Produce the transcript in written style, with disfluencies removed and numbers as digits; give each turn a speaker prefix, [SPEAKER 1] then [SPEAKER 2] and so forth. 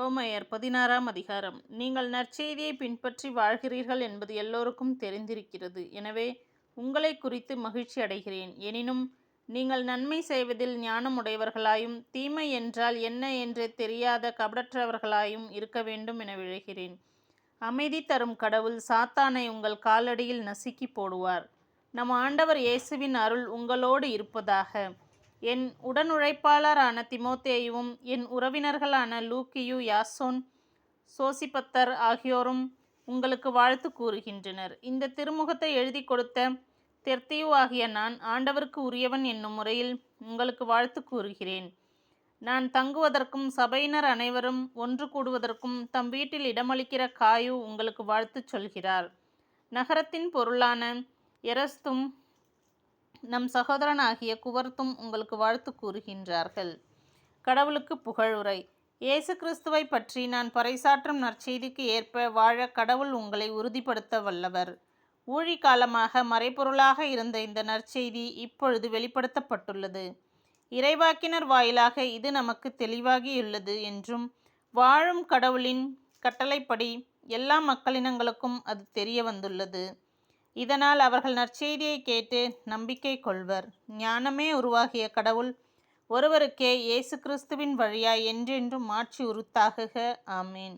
[SPEAKER 1] ரோமையர் 16ஆம் அதிகாரம். நீங்கள் நற்செய்தியை பின்பற்றி வாழ்கிறீர்கள் என்பது எல்லோருக்கும் தெரிந்திருக்கிறது. எனவே உங்களை குறித்து மகிழ்ச்சி அடைகிறேன். எனினும் நீங்கள் நன்மை செய்வதில் ஞானமுடையவர்களாயும் தீமை என்றால் என்ன என்று தெரியாத கபடற்றவர்களாயும் இருக்க வேண்டும் என விழைகிறேன். அமைதி தரும் கடவுள் சாத்தானை உங்கள் காலடியில் நசுக்கி போடுவார். நம் ஆண்டவர் இயேசுவின் அருள் உங்களோடு இருப்பதாக. என் உடனுழைப்பாளரான திமோத்தேயுவும் என் உறவினர்களான லூக்கியு, யாசோன், சோசிபத்தர் ஆகியோரும் உங்களுக்கு வாழ்த்து கூறுகின்றனர். இந்த திருமுகத்தை எழுதி கொடுத்த தெர்த்தியு ஆகிய நான் ஆண்டவருக்கு உரியவன் என்னும் முறையில் உங்களுக்கு வாழ்த்து கூறுகிறேன். நான் தங்குவதற்கும் சபையினர் அனைவரும் ஒன்று கூடுவதற்கும் தம் வீட்டில் இடமளிக்கிற காயு உங்களுக்கு வாழ்த்து சொல்கிறார். நகரத்தின் பொருளான எரஸ்தும் நம் சகோதரனாகிய குவர்த்தும் உங்களுக்கு வாழ்த்து கூறுகின்றார்கள். கடவுளுக்கு புகழுரை. இயேசு கிறிஸ்துவை பற்றி நான் பறைசாற்றும் நற்செய்திக்கு ஏற்ப வாழ கடவுள் உங்களை உறுதிப்படுத்த வல்லவர். ஊழிக்காலமாக மறைபொருளாக இருந்த இந்த நற்செய்தி இப்பொழுது வெளிப்படுத்தப்பட்டுள்ளது. இறைவாக்கினர் வாயிலாக இது நமக்கு தெளிவாகியுள்ளது என்றும் வாழும் கடவுளின் கட்டளைப்படி எல்லா மக்களினங்களுக்கும் அது தெரிய வந்துள்ளது. இதனால் அவர்கள் நற்செய்தியை கேட்டு நம்பிக்கை கொள்வர். ஞானமே உருவாகிய கடவுள் ஒருவருக்கே இயேசு கிறிஸ்துவின் வழியாய் என்றென்றும் மாட்சி உரித்தாகுக. ஆமேன்.